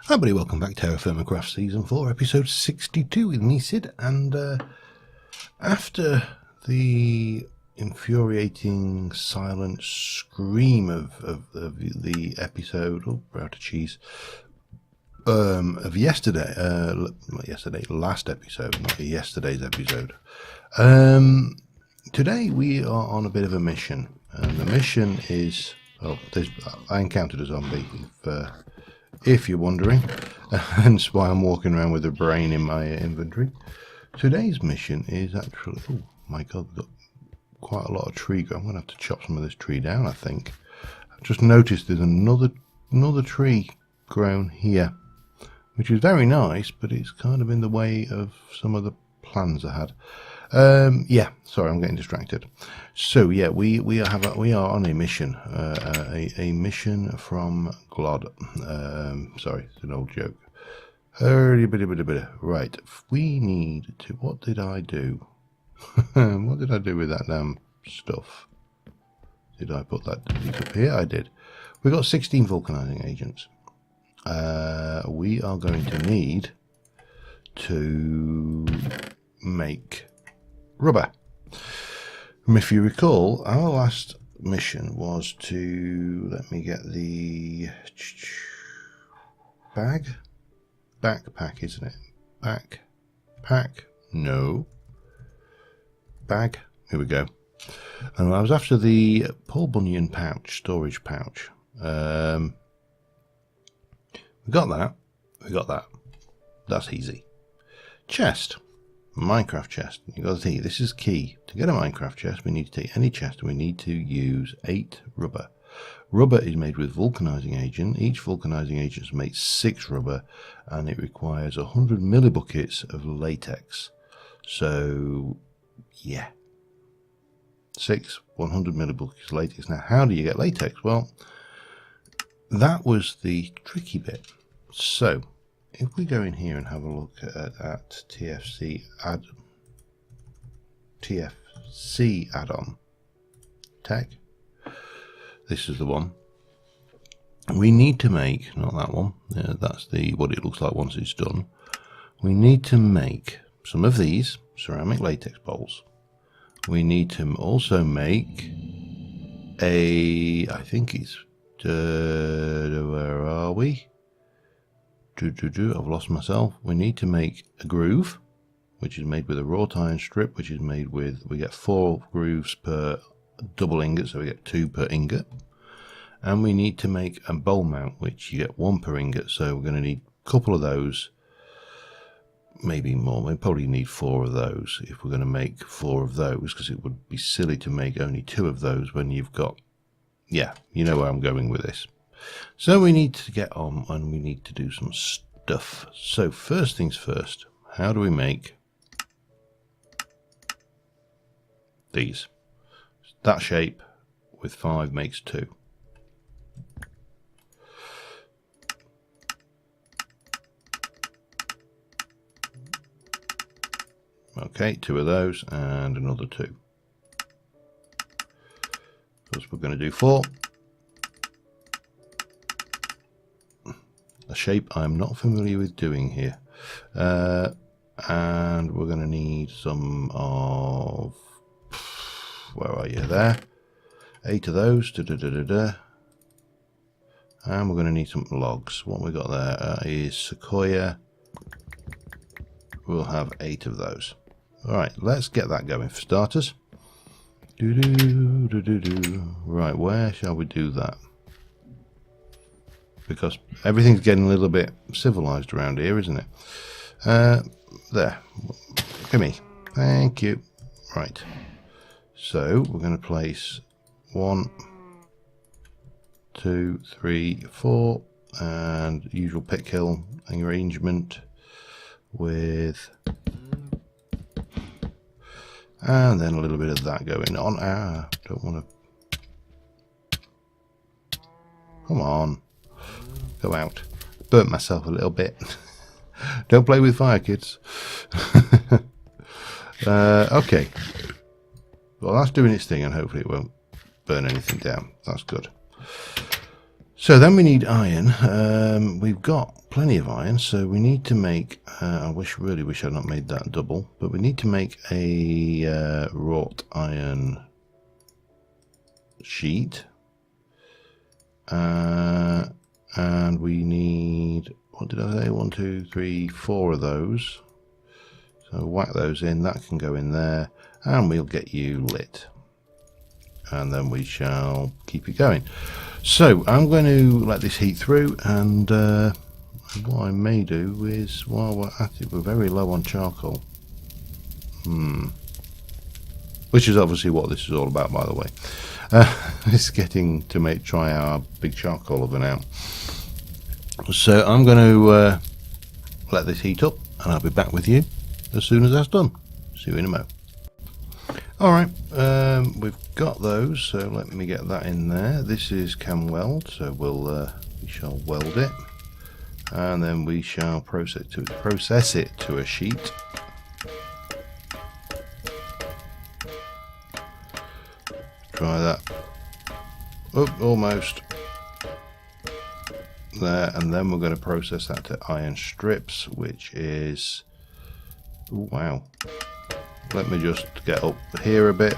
Hi everybody, welcome back to TerraFirmaCraft Season 4, Episode 62 with me, Sid, and after the infuriating silent scream of the episode, oh, we're out of cheese, of yesterday, last episode, not yesterday's episode, today we are on a bit of a mission, and the mission is, well, I encountered a zombie, if you're wondering, hence why I'm walking around with a brain in my inventory. Today's mission is actually, oh my god, we've got quite a lot of tree growth. I'm going to have to chop some of this tree down, I think. I've just noticed there's another tree grown here, which is very nice, but it's kind of in the way of some of the plans I had. Yeah, sorry, I'm getting distracted. So yeah, we are on a mission, a mission from Glod. Sorry, it's an old joke. Right, we need to. What did I do? What did I do with that damn stuff? Did I put that up here? I did. We got 16 vulcanizing agents. We are going to need to make rubber. If you recall, our last mission was to, let me get the backpack, isn't it? Backpack, no, bag, here we go. And I was after the Paul Bunyan pouch, storage pouch. We got that, that's easy. Chest. Minecraft chest. You got to see, this is key. To get a Minecraft chest, we need to take any chest and we need to use 8 rubber. Rubber is made with vulcanizing agent. Each vulcanizing agent makes 6 rubber, and it requires 100 millibuckets of latex. So, yeah. 6, 100 millibuckets latex. Now, how do you get latex? Well, that was the tricky bit. So, if we go in here and have a look at TFC add-on tech, this is the one. We need to make, not that one, that's what it looks like once it's done. We need to make some of these ceramic latex bowls. We need to also make I think it's, where are we? I've lost myself. We need to make a groove, which is made with a wrought iron strip, which is made with, we get 4 grooves per double ingot, so we get 2 per ingot. And we need to make a bowl mount, which you get 1 per ingot, so we're going to need a couple of those, maybe more. We probably need 4 of those if we're going to make 4 of those, because it would be silly to make only 2 of those when you've got, yeah, you know where I'm going with this. So we need to get on and we need to do some stuff. So first things first, how do we make these? That shape with 5 makes 2. Okay, 2 of those and another 2. Because we're going to do 4. A shape I'm not familiar with doing here. And we're going to need some of, where are you, there, 8 of those, and we're going to need some logs. What we got there is sequoia. We'll have 8 of those. Alright, let's get that going for starters. Right, where shall we do that? Because everything's getting a little bit civilized around here, isn't it? There. Give me. Thank you. Right. So we're going to place 1, 2, 3, 4, and usual pick hill arrangement with, and then a little bit of that going on. Don't want to. Come on. Go out. Burnt myself a little bit. Don't play with fire, kids. Okay. Well, that's doing its thing, and hopefully it won't burn anything down. That's good. So then we need iron. We've got plenty of iron, so we need to make, I really wish I'd not made that double, but we need to make a wrought iron sheet. And we need, what did I say, 1, 2, 3, 4 of those. So whack those in, that can go in there, and we'll get you lit. And then we shall keep it going. So I'm going to let this heat through, and what I may do is, while we're at it, we're very low on charcoal. Which is obviously what this is all about, by the way. It's getting to try our big charcoal oven out. So I'm going to let this heat up, and I'll be back with you as soon as that's done. See you in a mo. Alright, we've got those, so let me get that in there. This is cam weld, so we shall weld it, and then we shall process it to a sheet. Try that. Oh, almost. There, and then we're going to process that to iron strips, which is, ooh, wow. Let me just get up here a bit.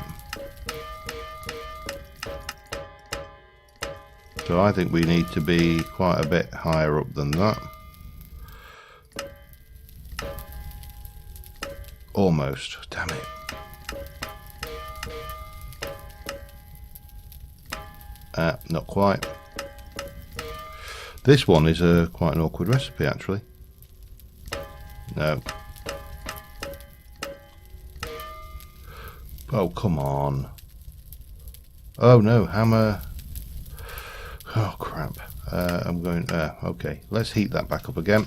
So I think we need to be quite a bit higher up than that. Almost, damn it. Not quite. This one is quite an awkward recipe, actually. No. Oh, come on. Oh no, hammer. Oh crap. I'm going, okay, let's heat that back up again.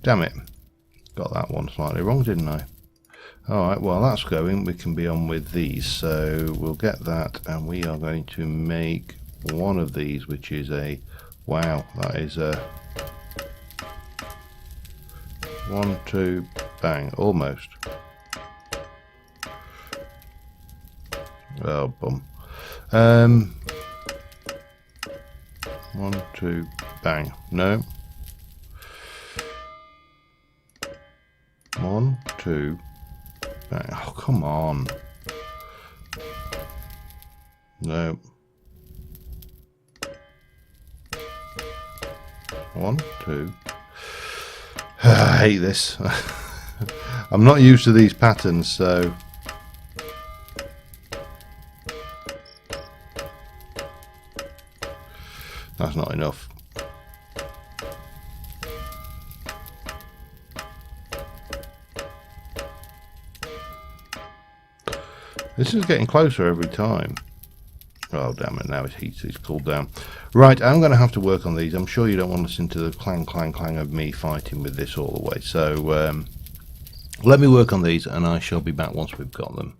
Damn it. Got that one slightly wrong, didn't I? Alright, while that's going, we can be on with these. So we'll get that, and we are going to make one of these, which is a, wow, that is a 1, 2, bang, almost. Oh, bum. 1, 2, bang. No. 1, 2, bang. Oh, come on. No. 1, 2. I hate this. I'm not used to these patterns, so. That's not enough. This is getting closer every time. Oh damn it, now it's cooled down. Right, I'm going to have to work on these. I'm sure you don't want to listen to the clang clang clang of me fighting with this all the way. So let me work on these, and I shall be back once we've got them.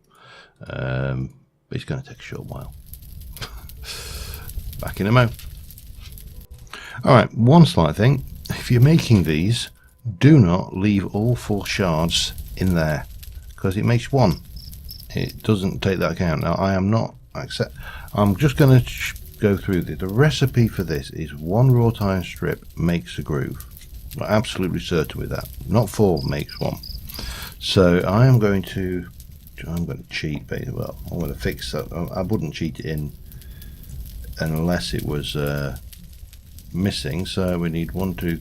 It's going to take a short while. Back in a mo. Alright, one slight thing. If you're making these, do not leave all 4 shards in there, because it makes 1. It doesn't take that account. Now I am not I'm just going to go through the recipe for this is 1 wrought iron strip makes a groove. I'm absolutely certain with that. Not 4 makes 1. So I'm going to cheat, but well, I'm going to fix that. I wouldn't cheat it in unless it was missing. So we need 1, 2,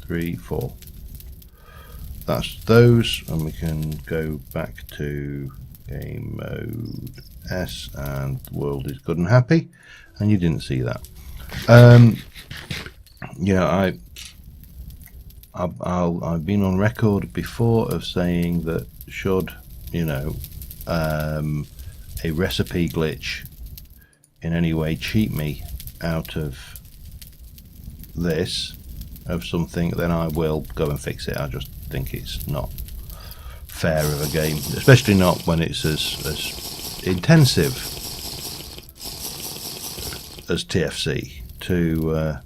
3, 4. That's those, and we can go back to game mode S, and the world is good and happy, and you didn't see that. Yeah, I've been on record before of saying that should, you know, a recipe glitch in any way cheat me out of this, of something, then I will go and fix it. I just think it's not fair of a game, especially not when it's as intensive as TFC to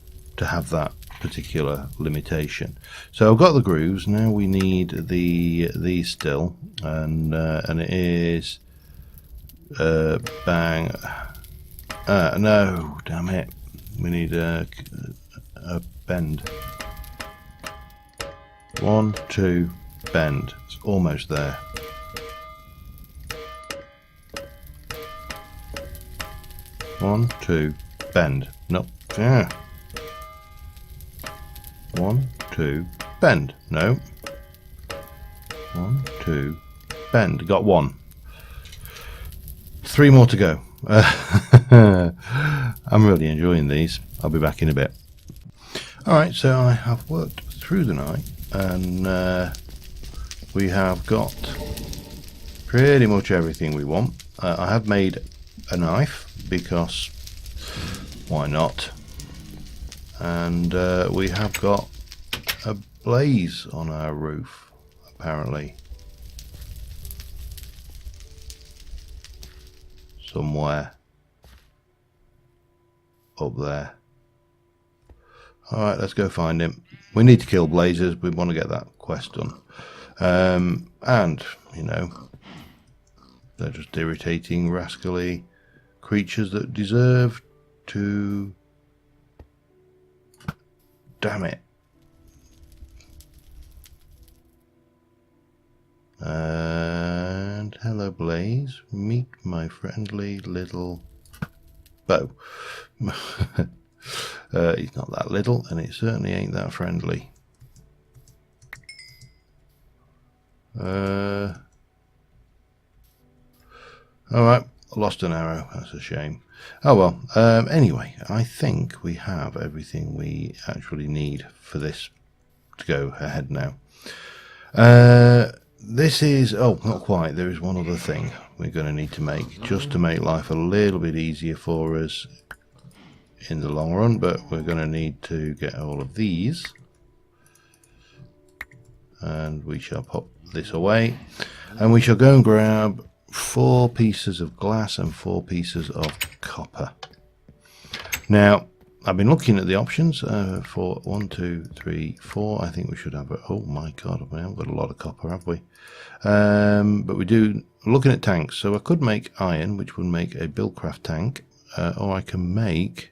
have that particular limitation. So I've got the grooves. Now we need these still, and it is bang. No, damn it. We need a bend. 1, 2, bend. It's almost there. One, 2, bend. Nope. Yeah. 1, 2, bend. No. 1, 2, bend. Got 1. 3 more to go. I'm really enjoying these. I'll be back in a bit. Alright, so I have worked through the night and we have got pretty much everything we want. I have made a knife because why not? And we have got a blaze on our roof apparently. Somewhere up there. Alright, let's go find him. We need to kill blazes. We want to get that quest done. And, you know, they're just irritating, rascally creatures that deserve to... Damn it. And hello, Blaze. Meet my friendly little bow. He's not that little, and it certainly ain't that friendly. Alright, lost an arrow. That's a shame. Oh well. Anyway, I think we have everything we actually need for this to go ahead now. This is... Oh, not quite. There is one other thing we're going to need to make, just to make life a little bit easier for us in the long run, but we're going to need to get all of these. And we shall pop this away. And we shall go and grab 4 pieces of glass and 4 pieces of copper. Now, I've been looking at the options for 1, 2, 3, 4. I think we should have... Oh my god, we haven't got a lot of copper, have we? But we do... Looking at tanks, so I could make iron, which would make a Buildcraft tank, or I can make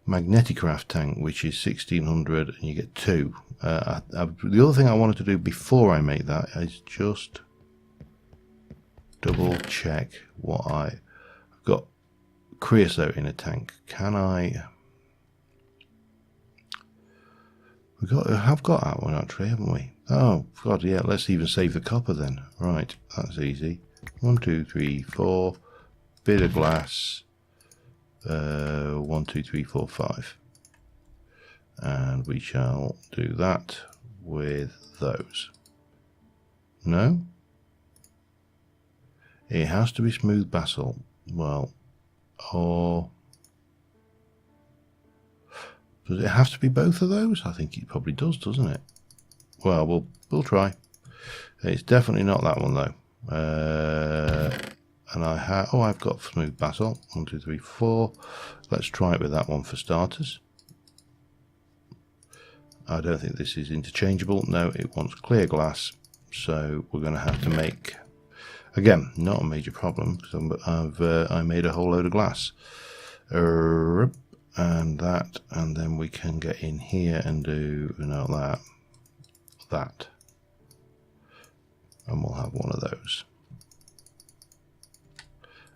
Magneticraft tank, which is 1600, and you get 2. The other thing I wanted to do before I make that is just double check what I've got. Creosote in a tank. Can I... have got that one actually, haven't we? Oh god, yeah, let's even save the copper then. Right, that's easy. 1, 2, 3, 4. Bit of glass. 1, 2, 3, 4, 5. And we shall do that with those. No? It has to be smooth basalt. Well, or... Does it have to be both of those? I think it probably does, doesn't it? Well, we'll try. It's definitely not that one though. And I have... Oh, I've got smooth basalt. 1, 2, 3, 4. Let's try it with that one for starters. I don't think this is interchangeable. No, it wants clear glass. So we're going to have to make... Again, not a major problem. I made a whole load of glass. And that, and then we can get in here and do, you know, that, and we'll have one of those,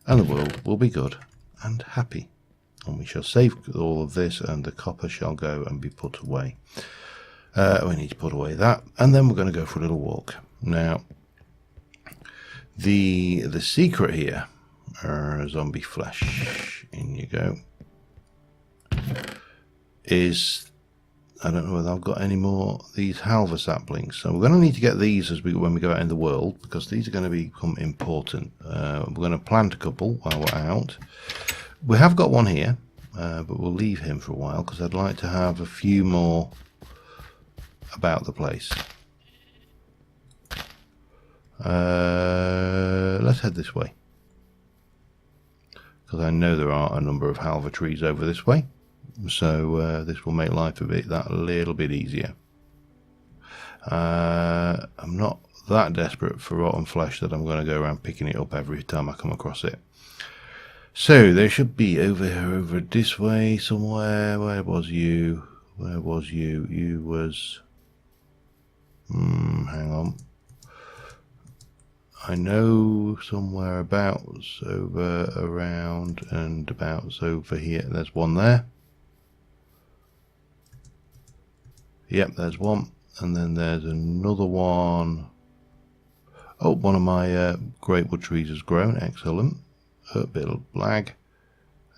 and the world will be good and happy, and we shall save all of this, and the copper shall go and be put away. We need to put away that, and then we're going to go for a little walk. Now, the secret here, zombie flesh, in you go, is, I don't know whether I've got any more these halva saplings, so we're going to need to get these when we go out in the world, because these are going to become important. We're going to plant a couple while we're out. We have got one here, but we'll leave him for a while because I'd like to have a few more about the place. Let's head this way, because I know there are a number of halva trees over this way. So this will make life that little bit easier. I'm not that desperate for rotten flesh that I'm going to go around picking it up every time I come across it. So there should be over this way somewhere. Where was you? Where was you? You was... hang on. I know somewhere abouts over, around, and abouts over here. There's one there. Yep, there's one. And then there's another one. Oh, one of my greatwood trees has grown. Excellent. A bit of lag.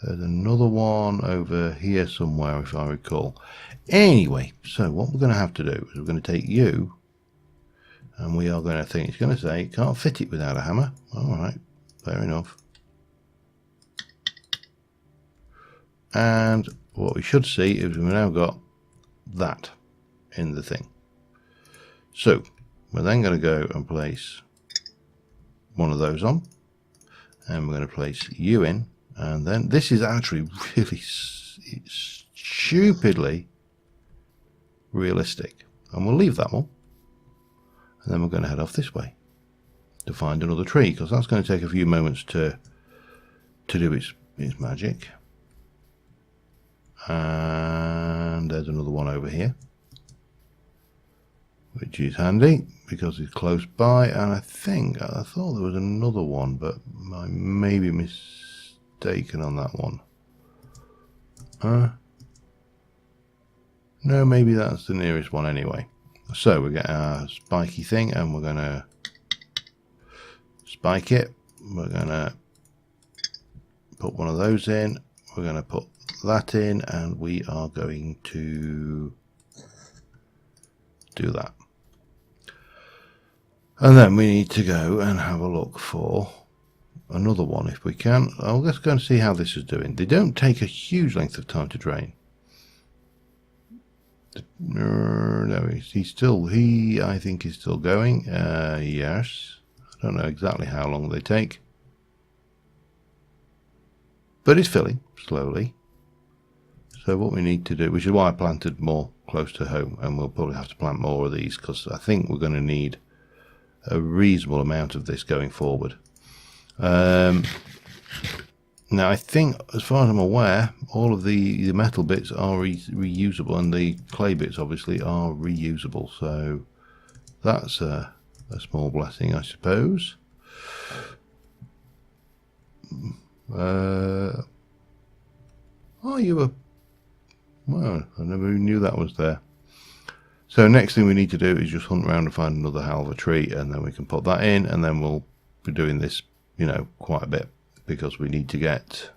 There's another one over here somewhere, if I recall. Anyway, so what we're going to have to do is we're going to take you, and we are going to think, it's going to say, can't fit it without a hammer. Alright, fair enough. And what we should see is we've now got that in the thing. So, we're then going to go and place one of those on. And we're going to place you in. And then, this is actually really stupidly realistic. And we'll leave that one. And then we're going to head off this way to find another tree, because that's going to take a few moments to do its magic. And there's another one over here, which is handy because it's close by. And I thought there was another one, but I may be mistaken on that one. No, maybe that's the nearest one anyway. So we get our spiky thing, and we're going to spike it. We're going to put one of those in. We're going to put that in, and we are going to do that. And then we need to go and have a look for another one if we can. Let's go and see how this is doing. They don't take a huge length of time to drain. No, he's still, I think he's still going. Yes. I don't know exactly how long they take. But it's filling slowly. So what we need to do, which is why I planted more close to home, and we'll probably have to plant more of these, because I think we're going to need a reasonable amount of this going forward. Now I think, as far as I'm aware, all of the metal bits are reusable, and the clay bits obviously are reusable, so that's a small blessing, I suppose. Oh, you were... Well, I never even knew that was there. So next thing we need to do is just hunt around and find another hell of a tree, and then we can put that in, and then we'll be doing this, you know, quite a bit, because we need to get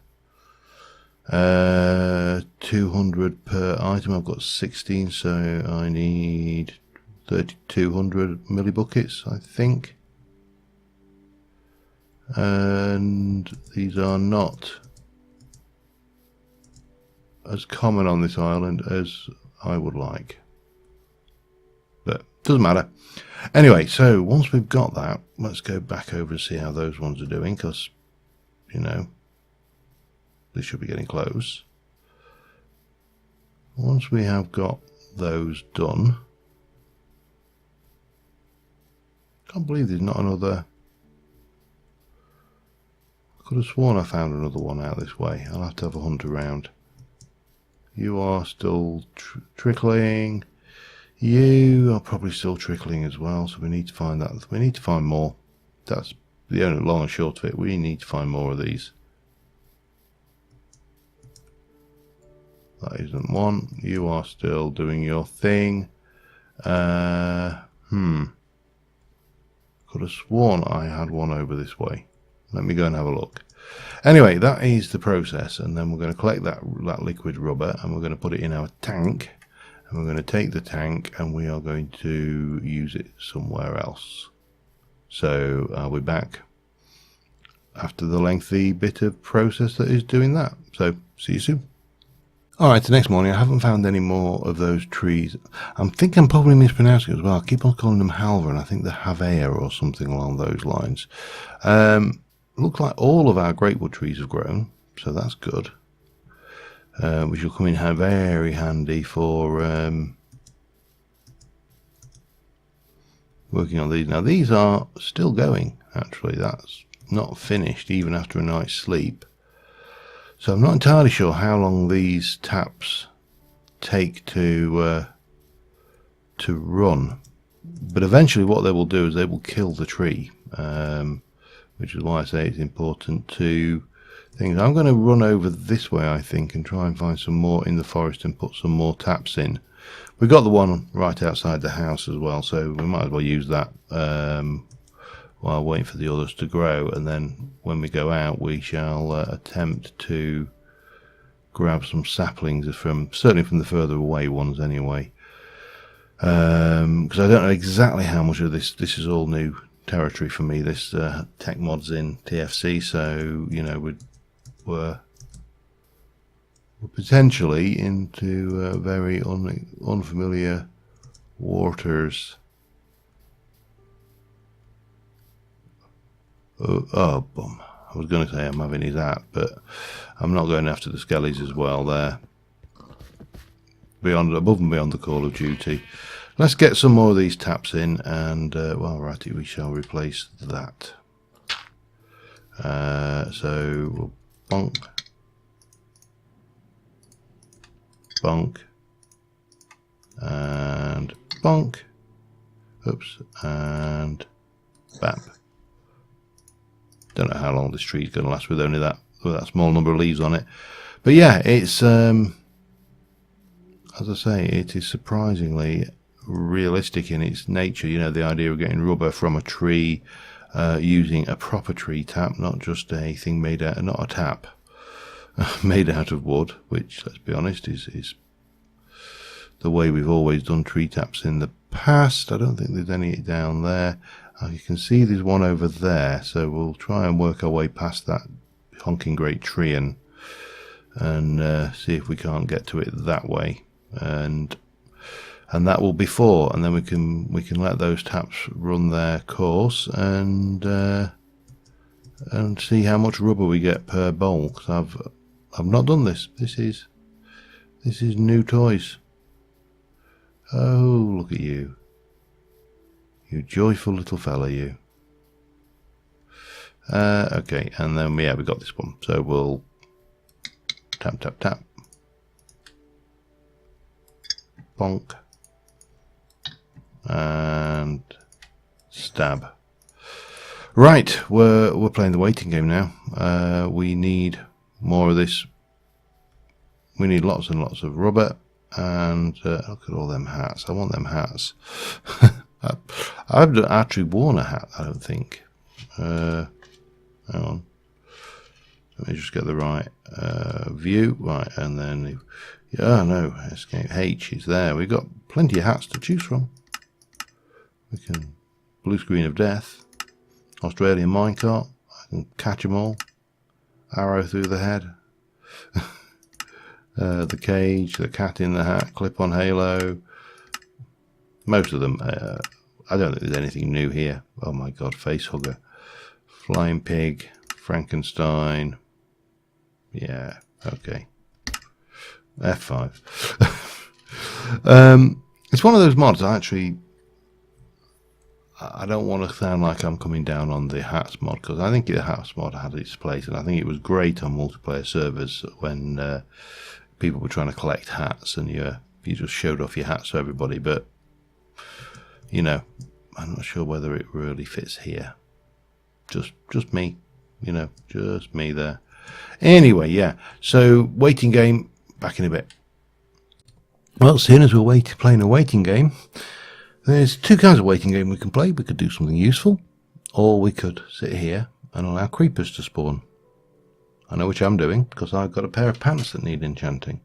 200 per item. I've got 16, so I need 3,200 millibuckets, I think. And these are not as common on this island as I would like, but doesn't matter. Anyway, so once we've got that, let's go back over and see how those ones are doing, because, you know, they should be getting close. Once we have got those done, can't believe there's not another. I could have sworn I found another one out this way. I'll have to have a hunt around. You are still trickling. You are probably still trickling as well, so we need to find that. We need to find more. That's the only long and short of it. We need to find more of these. That isn't one. You are still doing your thing. Could have sworn I had one over this way. Let me go and have a look. Anyway, that is the process, and then we're going to collect that liquid rubber, and we're going to put it in our tank, and we're going to take the tank, and we are going to use it somewhere else. So I'll be back after the lengthy bit of process that is doing that. So see you soon. Alright, the next morning I haven't found any more of those trees. I think I'm probably mispronouncing it as well. I keep on calling them halva, and I think they're havea or something along those lines. Looks like all of our greatwood trees have grown, so that's good. Which will come in very handy for working on these. Now these are still going, actually. That's not finished even after a night's sleep. So I'm not entirely sure how long these taps take to run, but eventually what they will do is they will kill the tree, which is why I say it's important to things. I'm going to run over this way, I think, and try and find some more in the forest and put some more taps in. We've got the one right outside the house as well, so we might as well use that while waiting for the others to grow, and then when we go out we shall attempt to grab some saplings certainly from the further away ones anyway, because I don't know exactly how much of this is all new territory for me, this tech mods in TFC, so you know we're potentially into very unfamiliar waters. Oh, bum. I was going to say I'm having his hat, but I'm not going after the skellies as well there. Above and beyond the Call of Duty. Let's get some more of these taps in, and well, righty, we shall replace that. So we'll bonk, bonk, and bonk. Oops, and bap. Don't know how long this tree is going to last with only that small number of leaves on it, but yeah, it's as I say, it is surprisingly realistic in its nature. You know, the idea of getting rubber from a tree, using a proper tree tap, not just a thing made out, not a tap made out of wood, which, let's be honest, is the way we've always done tree taps in the past. I don't think there's any down there. You can see there's one over there, so we'll try and work our way past that honking great tree and see if we can't get to it that way, and that will be 4, and then we can let those taps run their course and see how much rubber we get per bowl. Because I've not done this. This is new toys. Oh, look at you. You joyful little fella, you. Okay, and then yeah, we got this one. So we'll tap, tap, tap. Bonk. And stab. Right, we're playing the waiting game now. We need more of this. We need lots and lots of rubber. And look at all them hats. I want them hats. I've actually worn a hat, I don't think. Hang on. Let me just get the right view. Right, and then... Yeah, no, escape H is there. We've got plenty of hats to choose from. We can... Blue screen of death. Australian minecart. I can catch them all. Arrow through the head. The cage, the cat in the hat, clip-on halo. Most of them, I don't think there's anything new here. Oh my god, face hugger. Flying pig, Frankenstein. Yeah, okay. F5. It's one of those mods I don't want to sound like I'm coming down on the hats mod, because I think the hats mod had its place, and I think it was great on multiplayer servers when people were trying to collect hats and you just showed off your hats to everybody. But you know, I'm not sure whether it really fits here. Just me, you know, just me there. Anyway, yeah. So waiting game, back in a bit. Well, seeing as we're playing a waiting game, there's 2 kinds of waiting game we can play. We could do something useful, or we could sit here and allow creepers to spawn. I know which I'm doing, because I've got a pair of pants that need enchanting.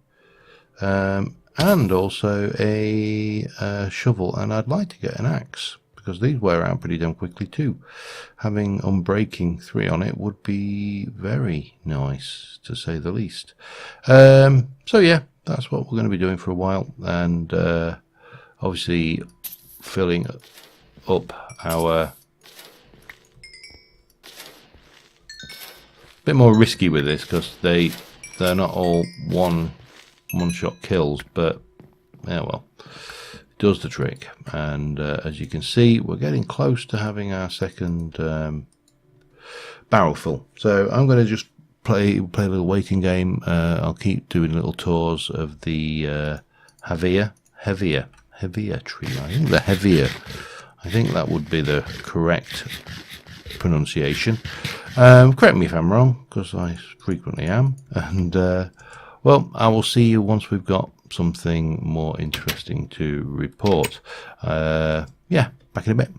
And also a shovel, and I'd like to get an axe, because these wear out pretty damn quickly too. Having Unbreaking 3 on it would be very nice, to say the least. So yeah, that's what we're going to be doing for a while, and obviously filling up our... Bit more risky with this, because they're not all one-shot kills, but yeah, well, it does the trick. And as you can see, we're getting close to having our second barrel full. So I'm going to just play a little waiting game. I'll keep doing little tours of the heavier tree. I think the heavier. I think that would be the correct pronunciation. Correct me if I'm wrong, because I frequently am. And well, I will see you once we've got something more interesting to report. Yeah, back in a bit.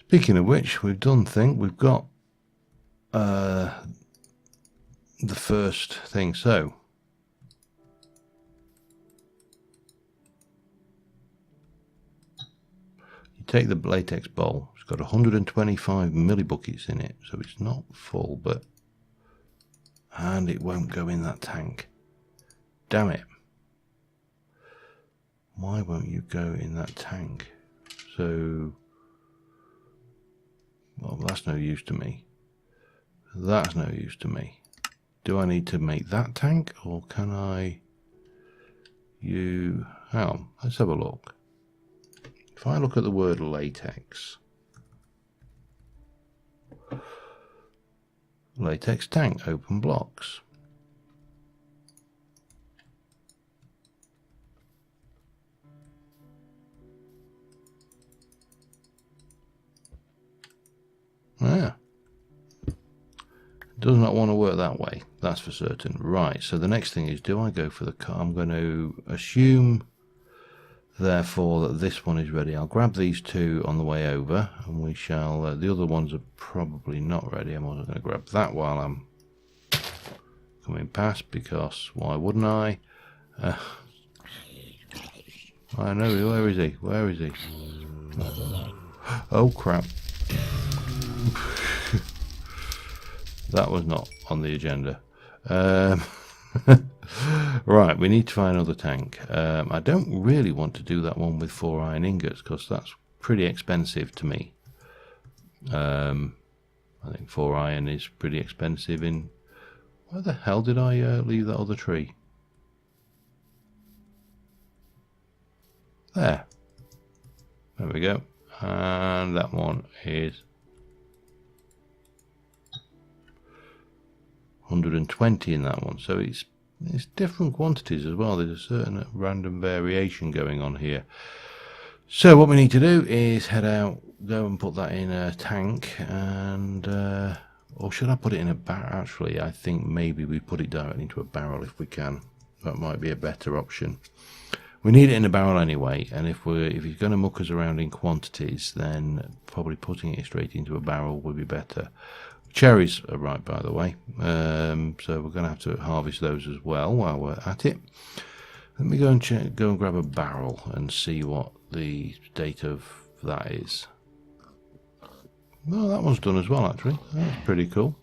Speaking of which, we've got the first thing. So you take the latex bowl. It's got 125 millibuckets in it, so it's not full, and it won't go in that tank. Damn it. Why won't you go in that tank? So, well, that's no use to me. That's no use to me. Do I need to make that tank, or can I... Hang on, let's have a look. If I look at the word latex... Latex tank, open blocks. Yeah. Does not want to work that way, that's for certain. Right, so the next thing is, do I go for the car? I'm going to assume, therefore, that this one is ready. I'll grab these two on the way over, and we shall... the other ones are probably not ready. I'm also going to grab that while I'm coming past, because why wouldn't I? I know, where is he? Where is he? Oh, crap. That was not on the agenda. Right, we need to find another tank. I don't really want to do that one with 4 iron ingots, because that's pretty expensive to me. I think 4 iron is pretty expensive in... Where the hell did I leave that other tree? There. There we go. And that one is 120 in that one. So it's different quantities as well. There's a certain random variation going on here. So what we need to do is head out, go and put that in a tank, and or should I put it in a barrel? Actually, I think maybe we put it directly into a barrel if we can. That might be a better option. We need it in a barrel anyway, and if he's going to muck us around in quantities, then probably putting it straight into a barrel would be better. Cherries are right, by the way, so we're going to have to harvest those as well while we're at it. Let me go and grab a barrel and see what the state of that is. Well, that one's done as well, actually. That's pretty cool.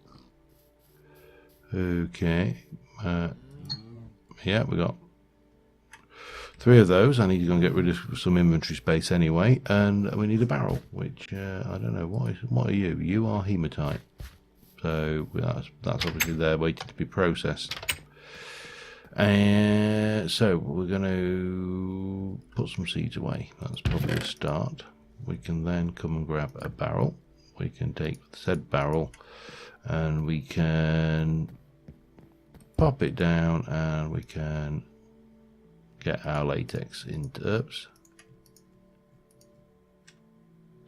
Okay, yeah, we got 3 of those. I need to go and get rid of some inventory space anyway, and we need a barrel, which I don't know, what are you? You are hematite. So that's obviously there waiting to be processed. So we're going to put some seeds away. That's probably a start. We can then come and grab a barrel. We can take said barrel and we can pop it down, and we can get our latex into oops.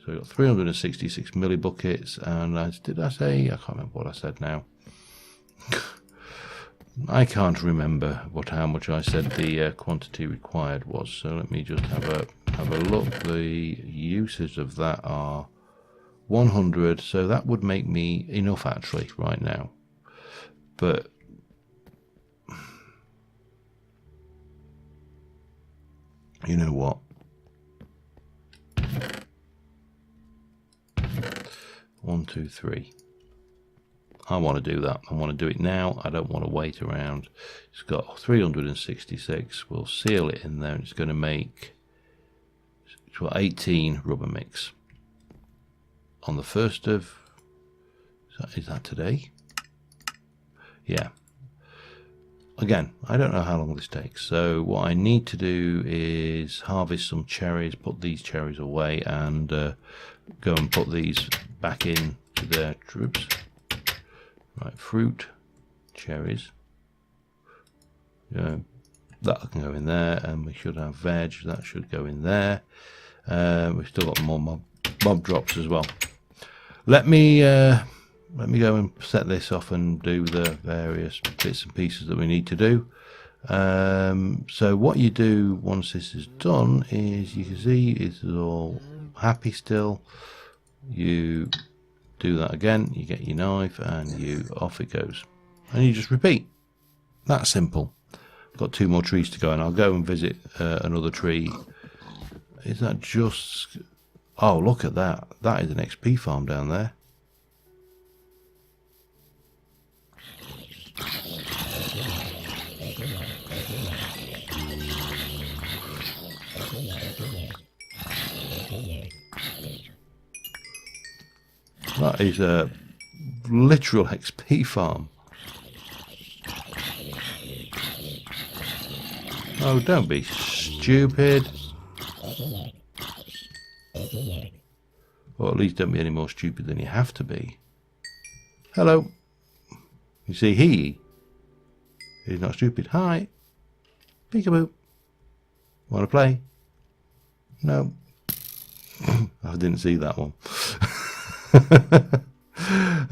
So we've got 366 millibuckets, and did I say? I can't remember what I said now. I can't remember how much I said the quantity required was. So let me just have a look. The uses of that are 100, so that would make me enough actually right now. But you know what? 1, 2, 3. I want to do that. I want to do it now. I don't want to wait around. It's got 366. We'll seal it in there, and it's going to make 18 rubber mix. On the 1st of... Is that today? Yeah. Again, I don't know how long this takes. So what I need to do is harvest some cherries, put these cherries away, and go and put these back in to their troops. Right, fruit, cherries. Yeah, that can go in there, and we should have veg. That should go in there. We've still got more mob drops as well. Let me go and set this off and do the various bits and pieces that we need to do. So what you do once this is done is, you can see it's all happy still. You do that again, you get your knife, and off it goes, and you just repeat. That simple. I've got 2 more trees to go, and I'll go and visit another tree. Is that just... oh, look at that. That is an XP farm down there. That is a literal XP farm. Oh, don't be stupid. Or at least don't be any more stupid than you have to be. Hello. You see, he's not stupid. Hi. Peekaboo. Want to play? No. I didn't see that one.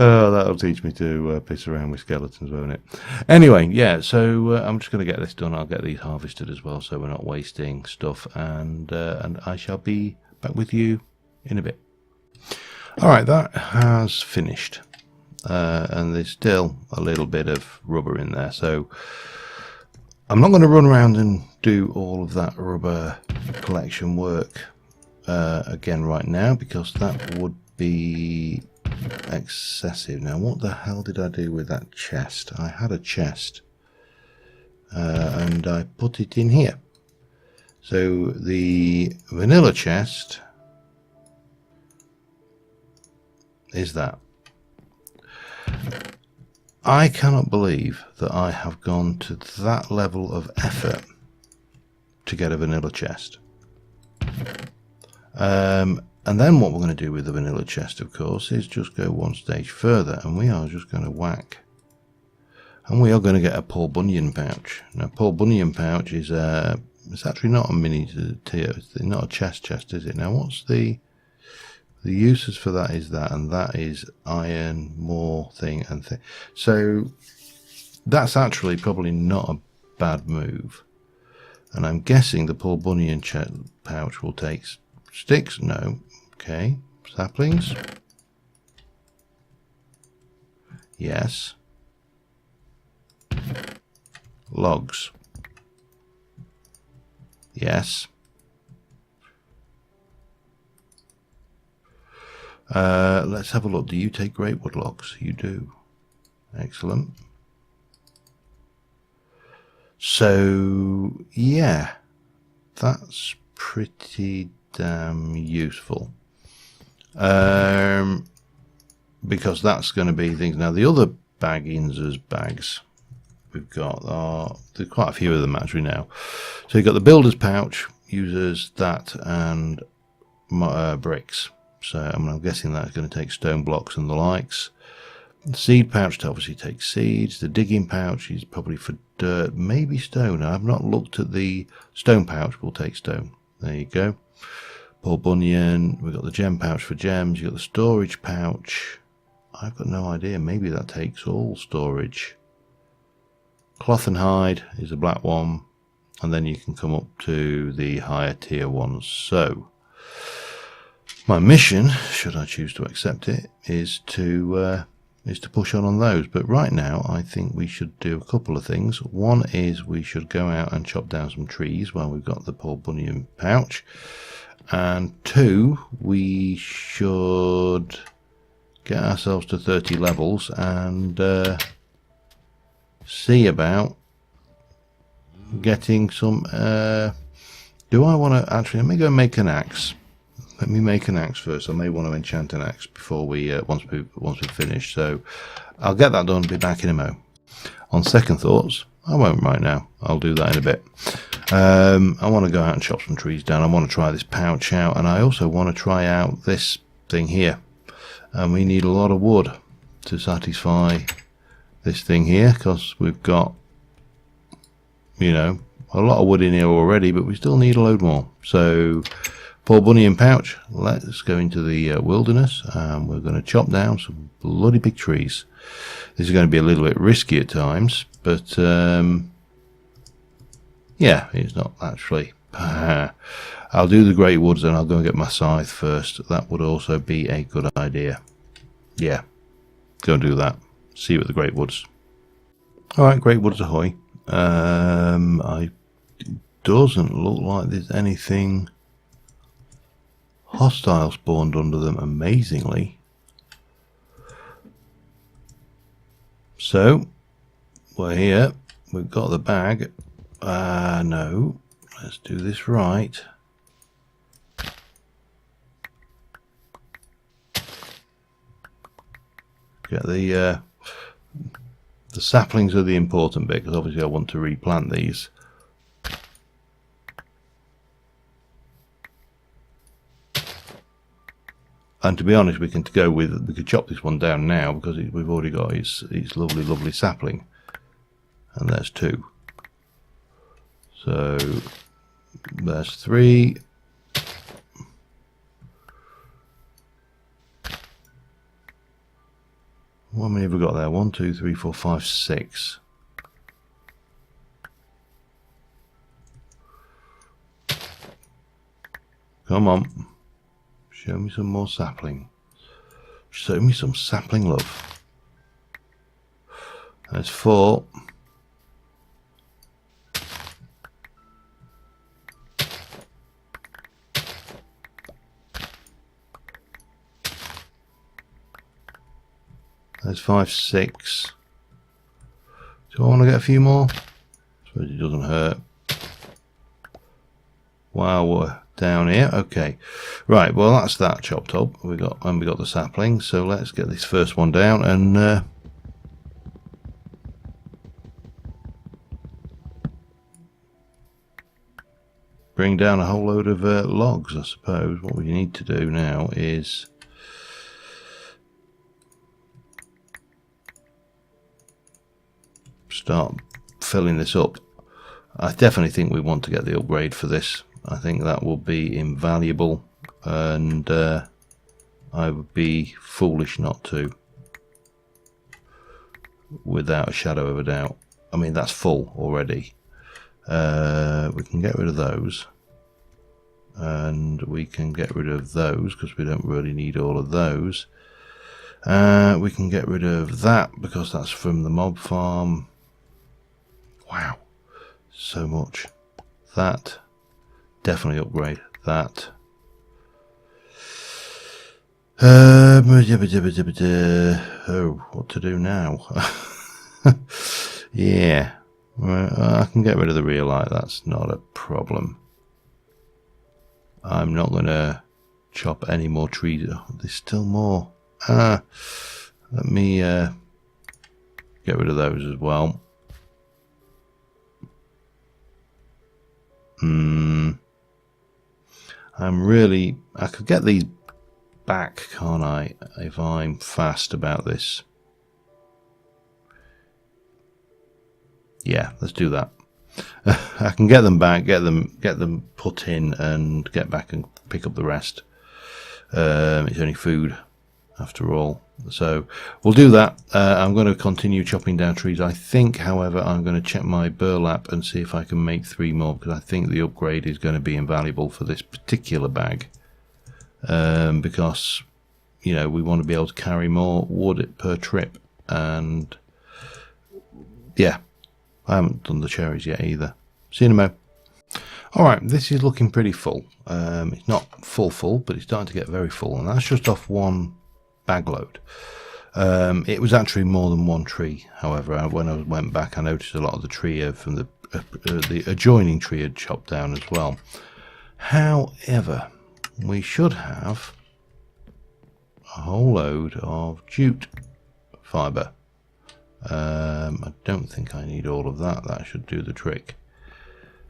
Oh, that'll teach me to piss around with skeletons, won't it? Anyway, yeah, so I'm just going to get this done. I'll get these harvested as well, so we're not wasting stuff, and I shall be back with you in a bit. Alright, that has finished, and there's still a little bit of rubber in there, so I'm not going to run around and do all of that rubber collection work again right now, because that would be excessive. Now, what the hell did I do with that chest? I had a chest, and I put it in here. So the vanilla chest is that. I cannot believe that I have gone to that level of effort to get a vanilla chest. And then what we're going to do with the vanilla chest, of course, is just go one stage further, and we are just going to whack. And we are going to get a Paul Bunyan pouch. Now, Paul Bunyan pouch is it's actually not a mini tier, it's not a chest, is it? Now, what's the uses for that? Is that, and that is iron, more thing, and thing. So that's actually probably not a bad move. And I'm guessing the Paul Bunyan pouch will take sticks. No. Okay. Saplings. Yes. Logs. Yes. Let's have a look. Do you take greatwood logs? You do. Excellent. So, yeah. That's pretty damn useful. Because that's going to be things. Now, the other baggins bags we've got are, there's quite a few of them actually now. So you've got the builder's pouch, uses that and bricks. So I'm guessing that's going to take stone blocks and the likes. The seed pouch to obviously take seeds. The digging pouch is probably for dirt, maybe stone. I've not looked at the stone pouch. We'll take stone. There you go. Paul Bunyan. We've got the gem pouch for gems. You've got the storage pouch. I've got no idea. Maybe that takes all storage. Cloth and hide is a black one. And then you can come up to the higher tier ones. So my mission, should I choose to accept it, is to push on those. But right now, I think we should do a couple of things. One is we should go out and chop down some trees while we've got the Paul Bunyan pouch. And two, we should get ourselves to 30 levels and see about getting some... do I want to... Actually, let me go and make an axe. Let me make an axe first. I may want to enchant an axe before we once we've finished. So I'll get that done. Be back in a mo. On second thoughts, I won't right now. I'll do that in a bit. I want to go out and chop some trees down. I want to try this pouch out, and I also want to try out this thing here. And we need a lot of wood to satisfy this thing here, because we've got, you know, a lot of wood in here already, but we still need a load more. So Paul Bunny and Pouch, let's go into the wilderness, and we're going to chop down some bloody big trees. This is going to be a little bit risky at times, but yeah, it's not actually. I'll do the great woods and I'll go and get my scythe first. That would also be a good idea. Yeah, go and do that. See you at the great woods. Alright, great woods ahoy. It doesn't look like there's anything hostile spawned under them, amazingly. So we're here, we've got the bag. No, let's do this right. Get the saplings are the important bit, because obviously I want to replant these. And to be honest, we could chop this one down now, because we've already got its lovely sapling, and there's 2. So there's 3. How many have we got there? 1, 2, 3, 4, 5, 6. Come on. Show me some more sapling. Show me some sapling love. There's 4. There's 5, 6. Do I want to get a few more? I suppose it doesn't hurt. Wow, we're down here. Okay, right. Well, that's that chopped up. We got the sapling. So let's get this first one down and bring down a whole load of logs. I suppose what we need to do now is start filling this up. I definitely think we want to get the upgrade for this. I think that will be invaluable, and I would be foolish not to, without a shadow of a doubt. I mean, that's full already. We can get rid of those, and we can get rid of those because we don't really need all of those. We can get rid of that because that's from the mob farm. Wow, so much. That definitely upgrade that. Oh, what to do now? Yeah, I can get rid of the real light. That's not a problem. I'm not going to chop any more trees. Oh, there's still more. Let me get rid of those as well. I could get these back, can't I, if I'm fast about this? Yeah, let's do that. I can get them back, get them put in, and get back and pick up the rest. It's only food, after all. So we'll do that. I'm going to continue chopping down trees. I think, however, I'm going to check my burlap and see if I can make 3 more, because I think the upgrade is going to be invaluable for this particular bag. Because, you know, we want to be able to carry more wood per trip. And yeah, I haven't done the cherries yet either. See you in a mo. Alright, this is looking pretty full. It's not full, but it's starting to get very full, and that's just off one bag load. It was actually more than one tree. However, when I went back, I noticed a lot of the tree from the adjoining tree had chopped down as well. However, we should have a whole load of jute fibre. I don't think I need all of that. That should do the trick.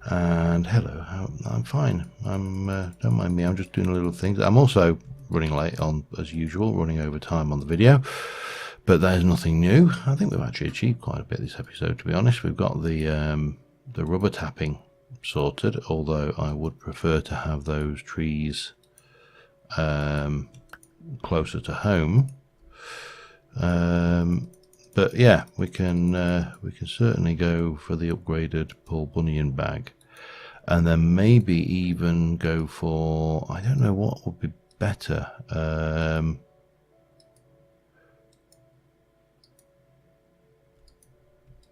And hello, I'm fine. Don't mind me. I'm just doing little things. I'm also running late on, as usual, running over time on the video. But there's nothing new. I think we've actually achieved quite a bit this episode, to be honest. We've got the rubber tapping sorted, although I would prefer to have those trees closer to home. But yeah, we can certainly go for the upgraded Paul Bunyan bag, and then maybe even go for, I don't know what would be better.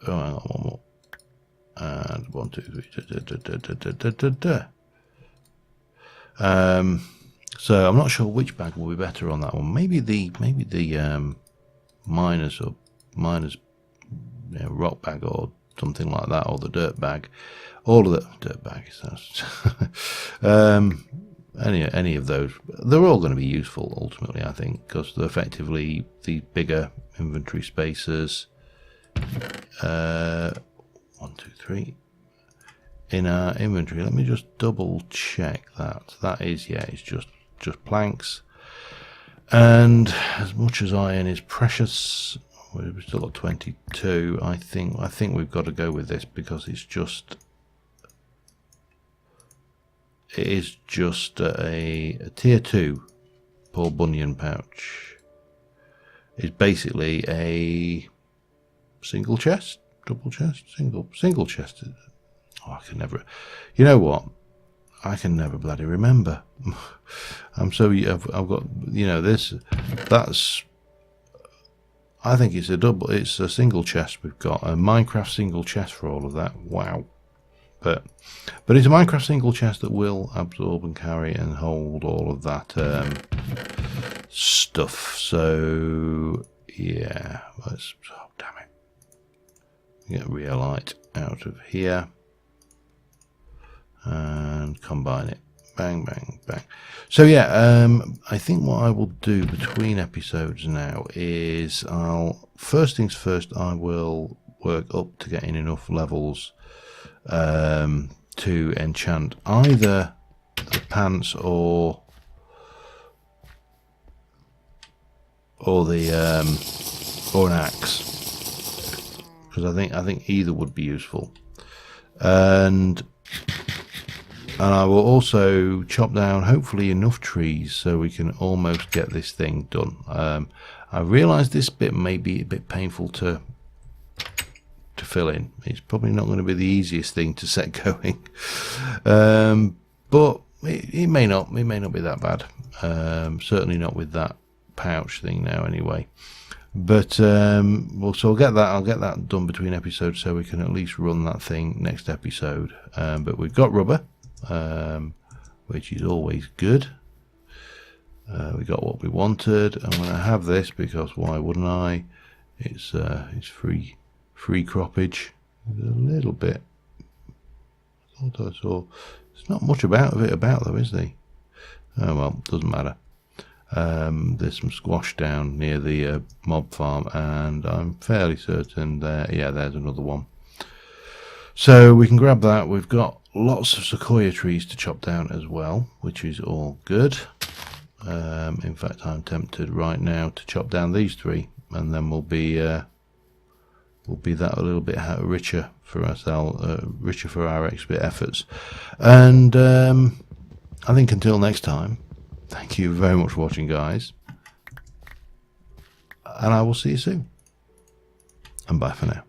Oh, hang on, one more. And 1, 2, 3. So I'm not sure which bag will be better on that one. Maybe the miners rock bag or something like that, or the dirt bag. All of the dirt bag sounds. Any of those, they're all going to be useful ultimately, I think, because they're effectively the bigger inventory spaces. 1, 2, 3 in our inventory. Let me just double check that. That is, yeah, it's just planks. And as much as iron is precious, we've still got 22. I think we've got to go with this, because it is just a tier 2 Paul Bunyan pouch. It's basically a single chest, double chest, single chest. Oh, I can never. You know what? I can never bloody remember. I'm so I've got, you know, this. That's. I think it's a single chest. We've got a Minecraft single chest for all of that. Wow. But it's a Minecraft single chest that will absorb and carry and hold all of that stuff. So yeah, let's. Oh, damn it. Get Rheolite out of here and combine it. Bang, bang, bang. So yeah, I think what I will do between episodes now is first things first, I will work up to getting enough levels to enchant either the pants or an axe. Because I think either would be useful, and I will also chop down hopefully enough trees so we can almost get this thing done. I realise this bit may be a bit painful to fill in. It's probably not going to be the easiest thing to set going, but it may not be that bad. Certainly not with that pouch thing now, anyway. But well, so I'll get that done between episodes, so we can at least run that thing next episode. But we've got rubber, which is always good. We got what we wanted. I'm going to have this because why wouldn't I? It's free croppage. There's a little bit. So there's not much about though, is there? Oh well, doesn't matter. There's some squash down near the mob farm, and I'm fairly certain there. Yeah, there's another one. So we can grab that. We've got lots of sequoia trees to chop down as well, which is all good. In fact, I'm tempted right now to chop down these 3, and then we'll be that a little bit richer for ourselves, richer for our expert efforts. And I think until next time. Thank you very much for watching, guys, and I will see you soon, and bye for now.